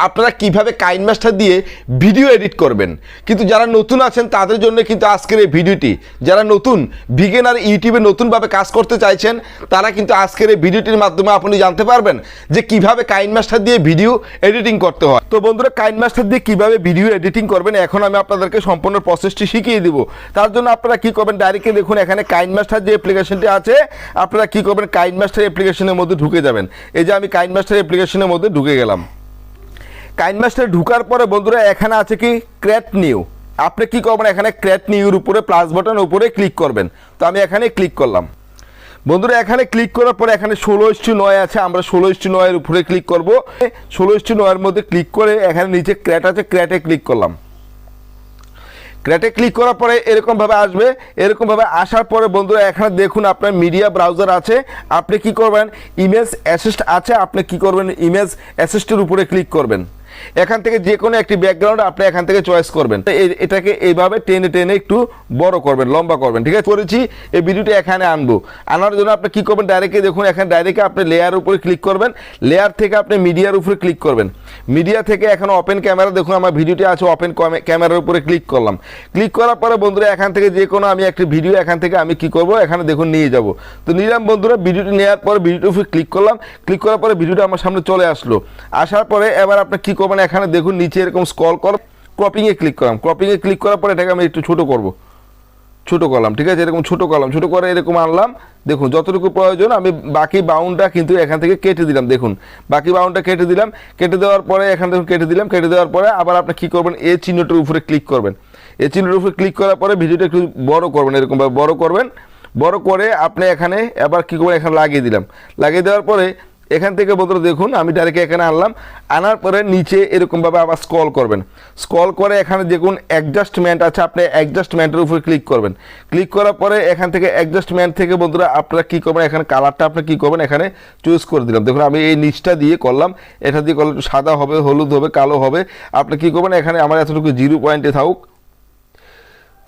আপনারা কিভাবে কাইনমাস্টার দিয়ে ভিডিও এডিট করবেন। কিন্তু যারা নতুন আছেন তাদের জন্য কিন্তু আজকের এই ভিডিওটি, যারা নতুন বিগিনার ইউটিউবে নতুনভাবে কাজ করতে চাইছেন তারা কিন্তু আজকের এই ভিডিওটির মাধ্যমে আপনি জানতে পারবেন যে কিভাবে কাইনমাস্টার দিয়ে ভিডিও এডিটিং করতে হয়। তো বন্ধুরা, কাইনমাস্টার দিয়ে কিভাবে ভিডিও এডিটিং করবেন এখন আমি আপনাদেরকে সম্পূর্ণ প্রসেসটি শিখিয়ে দিব। তার জন্য আপনারা কি করবেন, ডাইরেক্টলি দেখুন এখানে কাইনমাস্টার যে অ্যাপ্লিকেশনটি আছে আপনারা কি করবেন, কাইনমাস্টার অ্যাপ্লিকেশনের মধ্যে ঢুকে যাবেন। এই যে আমি কাইনমাস্টার অ্যাপ্লিকেশনের মধ্যে ঢুকে গেলাম। কাইনমাস্টারে ঢুকার পরে বন্ধুরা এখানে আছে কি ক্রিয়েট নিউ। আপনি কি করবেন, এখানে ক্রিয়েট নিউর উপরে প্লাস বাটনের উপরে ক্লিক করবেন। তো আমি এখানে ক্লিক করলাম। বন্ধুরা এখানে ক্লিক করার পরে এখানে 16:9 আছে, আমরা 16:9 এর উপরে ক্লিক করব। 16:9 এর মধ্যে ক্লিক করে এখানে নিচে ক্রিয়েট আছে, ক্রিয়েটে ক্লিক করলাম। ক্রিয়েটে ক্লিক করার পরে এরকমভাবে আসবে। এরকমভাবে আসার পরে বন্ধুরা এখানে দেখুন আপনার মিডিয়া ব্রাউজার আছে, আপনি কি করবেন, ইমেজ অ্যাসিস্ট আছে, আপনি কি করবেন, ইমেজ অ্যাসিস্টের উপরে ক্লিক করবেন। এখান থেকে যে কোনো একটি ব্যাকগ্রাউন্ড আপনি এখান থেকে চয়েস করবেন। এটাকে এইভাবে টেনে টেনে একটু বড় করবেন, লম্বা করবেন। ঠিক আছে, করেছি। এই ভিডিওটি এখানে আনবো। আনার জন্য আপনি কি করবেন, ডাইরেক্টলি দেখুন এখানে ডাইরেক্টলি আপনি লেয়ার উপরে ক্লিক করবেন। লেয়ার থেকে আপনি মিডিয়ার উপরে ক্লিক করবেন। মিডিয়া থেকে এখন ওপেন ক্যামেরা, দেখুন আমার ভিডিওটি আছে, ওপেন ক্যামেরার উপরে ক্লিক করলাম। ক্লিক করার পরে বন্ধুরা এখান থেকে যে কোনো আমি একটি ভিডিও এখান থেকে আমি কি করব, এখানে দেখুন নিয়ে যাব। তো নিলাম বন্ধুরা, ভিডিওটি নেওয়ার পরে ভিডিওটির উপরে ক্লিক করলাম। ক্লিক করার পরে ভিডিওটা আমার সামনে চলে আসলো। আসার পরে এবার আপনি কি করবেন, এখানে দেখুন নিচে এরকম স্ক্রল কর, ক্রপিংয়ে ক্লিক করলাম। ক্রপিংয়ে ক্লিক করার পরে এটাকে আমি একটু ছোট করব, ছোট করলাম। ঠিক আছে, এরকম ছোট করলাম, ছোট করে এরকম আনলাম। দেখুন যতটুকু প্রয়োজন আমি বাকি বাউন্ডটা কিন্তু এখান থেকে কেটে দিলাম। দেখুন বাকি বাউন্ডটা কেটে দিলাম। কেটে দেওয়ার পরে এখান থেকে কেটে দিলাম। কেটে দেওয়ার পরে আবার আপনি কী করবেন, এই চিহ্নটার উপরে ক্লিক করবেন। এই চিহ্নটার উপরে ক্লিক করার পরে ভিডিওটা একটু বড় করবেন, এরকমভাবে বড় করবেন। বড় করে আপনি এখানে আবার কী করবেন, এখানে লাগিয়ে দিলাম। লাগিয়ে দেওয়ার পরে এখান থেকে বন্ধুরা দেখুন আমি ডাইরেক্ট এখানে আনলাম। আনার পরে নিচে এরকমভাবে আবার স্ক্রল করবেন। স্ক্রল করে এখানে দেখুন অ্যাডজাস্টমেন্ট আছে, আপনি অ্যাডজাস্টমেন্টের উপরে ক্লিক করবেন। ক্লিক করার পরে এখান থেকে অ্যাডজাস্টমেন্ট থেকে বন্ধুরা আপনারা কী করবেন, এখানে কালারটা আপনি কী করবেন, এখানে চুজ করে দিলাম। দেখুন আমি এই নিচটা দিয়ে করলাম, এটা দিয়ে করলে একটু সাদা হবে, হলুদ হবে, কালো হবে। আপনি কী করবেন, এখানে আমার এতটুকু 0 পয়েন্টে থাকুক।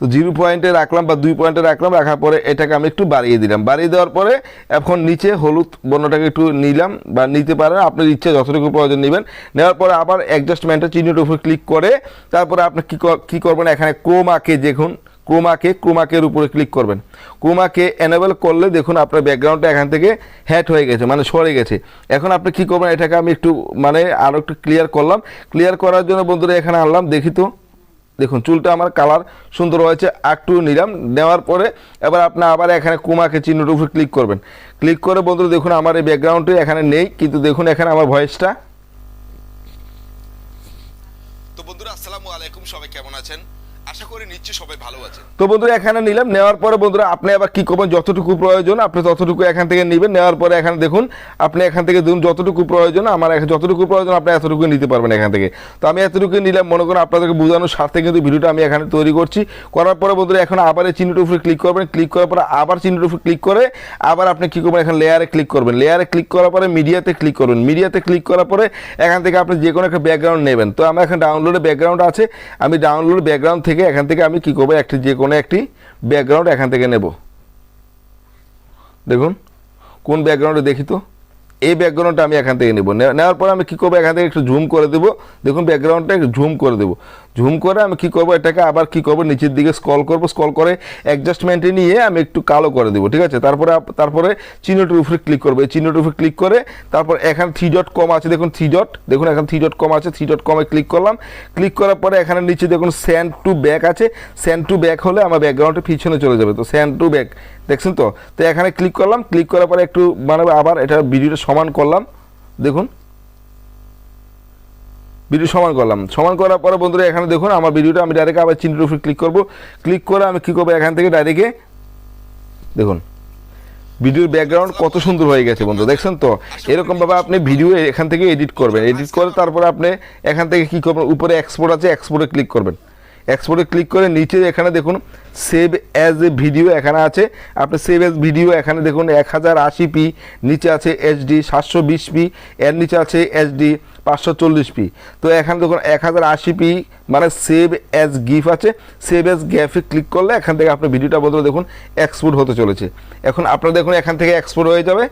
তো 0 পয়েন্টে রাখলাম বা 2 পয়েন্টে রাখলাম। রাখার পরে এটাকে আমি একটু বাড়িয়ে দিলাম। বাড়িয়ে দেওয়ার পরে এখন নিচে হলুদ বর্ণটাকে একটু নিলাম, বা নিতে পারেন আপনার ইচ্ছে যতটুকু প্রয়োজন নেবেন। নেওয়ার পরে আবার অ্যাডজাস্টমেন্টের চিহ্নটার উপর ক্লিক করে তারপরে আপনি কী করবেন, এখানে ক্রোমাকে দেখুন, ক্রোমাকের উপরে ক্লিক করবেন। ক্রোমাকে এনেবল করলে দেখুন আপনার ব্যাকগ্রাউন্ডটা এখান থেকে হ্যাট হয়ে গেছে, মানে সরে গেছে। এখন আপনি কী করবেন, এটাকে আমি একটু মানে আরও একটু ক্লিয়ার করলাম। ক্লিয়ার করার জন্য বন্ধুরা এখানে আনলাম, দেখি তো দেখুন চুলটা আমার কালার সুন্দর হয়েছে। একটু নিলাম, নেওয়ার পরে এবার আপনি আবার এখানে ক্রোমাকে চিহ্নটার উপরে ক্লিক করবেন। ক্লিক করে বন্ধুরা দেখুন আমার এই ব্যাকগ্রাউন্ডটি এখানে নেই, কিন্তু দেখুন এখানে আমার ভয়েসটা। তো বন্ধুরা আসসালামু আলাইকুম, সবাই কেমন আছেন? আশা করি নিশ্চয়ই সবাই ভালো আছেন। তো বন্ধুরা এখানে নিলাম। নেওয়ার পরে বন্ধুরা আপনি আবার কী করবেন, যতটুকু প্রয়োজন আপনি ততটুকু এখান থেকে নেবেন। নেওয়ার পরে এখানে দেখুন আপনি এখান থেকে দেখুন যতটুকু প্রয়োজন, আমার যতটুকু প্রয়োজন আপনি এতটুকু নিতে পারবেন এখান থেকে। তো আমি এতটুকু নিলাম, মনে করেন আপনাদেরকে বোঝানোর স্বার্থে কিন্তু ভিডিওটা আমি এখানে তৈরি করছি। করার পরে বন্ধুরা এখন আবার এই চিহ্নটার উপরে ক্লিক করবেন। ক্লিক করার পরে আবার চিহ্নটার উপরে ক্লিক করে আবার আপনি কী করবেন, এখানে লেয়ারে ক্লিক করবেন। লেয়ারে ক্লিক করার পরে মিডিয়াতে ক্লিক করবেন। মিডিয়াতে ক্লিক করার পরে এখান থেকে আপনি যে কোনো একটা ব্যাকগ্রাউন্ড নেবেন। তো আমার এখানে ডাউনলোডে ব্যাকগ্রাউন্ড আছে, আমি ডাউনলোড ব্যাকগ্রাউন্ড থেকে এখান থেকে আমি কী করবো, যে কোনো একটি ব্যাকগ্রাউন্ড এখান থেকে নেব। দেখুন কোন ব্যাকগ্রাউন্ডে দেখি তো, এই ব্যাকগ্রাউন্ডটা আমি এখান থেকে নেব। নেওয়ার পরে আমি কী করবো, এখান থেকে একটু জুম করে দেবো। দেখুন ব্যাকগ্রাউন্ডটা একটু জুম করে দেবো। জুম করে আমি কী করবো, এটাকে আবার কী করবো, নিচের দিকে স্ক্রল করবো। স্ক্রল করে অ্যাডজাস্টমেন্টে নিয়ে আমি একটু কালো করে দেবো। ঠিক আছে, তারপরে চিহ্নটির উপরে ক্লিক করবো। এই চিহ্নটির উপরে ক্লিক করে তারপর এখানে 3.com আছে, দেখুন 3 ডট, দেখুন এখানে 3.com আছে। 3.com-এ ক্লিক করলাম। ক্লিক করার পরে এখানে নিচে দেখুন সেন্ড টু ব্যাক আছে। সেন্ড টু ব্যাক হলে আমার ব্যাকগ্রাউন্ডটা পিছনে চলে যাবে। তো সেন্ড টু ব্যাক দেখছেন তো। তো এখানে ক্লিক করলাম। ক্লিক করার পরে একটু মানে আবার এটা ভিডিওটা সমান করলাম। দেখুন ভিডিও সমান করলাম। সমান করার পরে বন্ধুরা এখানে দেখুন আমার ভিডিওটা আমি ডাইরেক্ট আবার চিহ্নের উপরে ক্লিক করব। ক্লিক করে আমি কী করবো, এখান থেকে ডাইরেক্টে দেখুন ভিডিওর ব্যাকগ্রাউন্ড কত সুন্দর হয়ে গেছে বন্ধু, দেখছেন তো। এরকমভাবে আপনি ভিডিও এখান থেকে এডিট করবেন। এডিট করে তারপরে আপনি এখান থেকে কী করবেন, উপরে এক্সপোর্ট আছে, এক্সপোর্টে ক্লিক করবেন। এক্সপোর্টে ক্লিক করে নিচে এখানে দেখুন সেভ অ্যাজ এ ভিডিও এখানে আছে। আপনি সেভ অ্যাজ ভিডিও এখানে দেখুন 1080p, নিচে আছে এইচডি 720p, এর নিচে আছে এইচডি 540p। তো এখানে দেখুন 1080p মানে সেভ অ্যাজ গিফ আছে। সেভ অ্যাজ গ্যাফে ক্লিক করলে এখান থেকে আপনার ভিডিওটা বন্ধুরা দেখুন এক্সপোর্ট হতে চলেছে। এখন আপনারা দেখুন এখান থেকে এক্সপোর্ট হয়ে যাবে।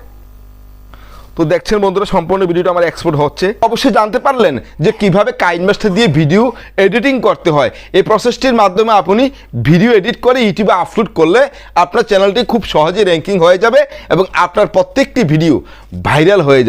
তো দেখছেন বন্ধুরা সম্পূর্ণ ভিডিওটা আমার এক্সপোর্ট হচ্ছে। অবশ্যই জানতে পারলেন যে কিভাবে কাইনমাস্টার দিয়ে ভিডিও এডিটিং করতে হয়। এই প্রসেসটির মাধ্যমে আপনি ভিডিও এডিট করে ইউটিউবে আপলোড করলে আপনার চ্যানেলটি খুব সহজে র্যাঙ্কিং হয়ে যাবে এবং আপনার প্রত্যেকটি ভিডিও ভাইরাল হয়ে যাবে।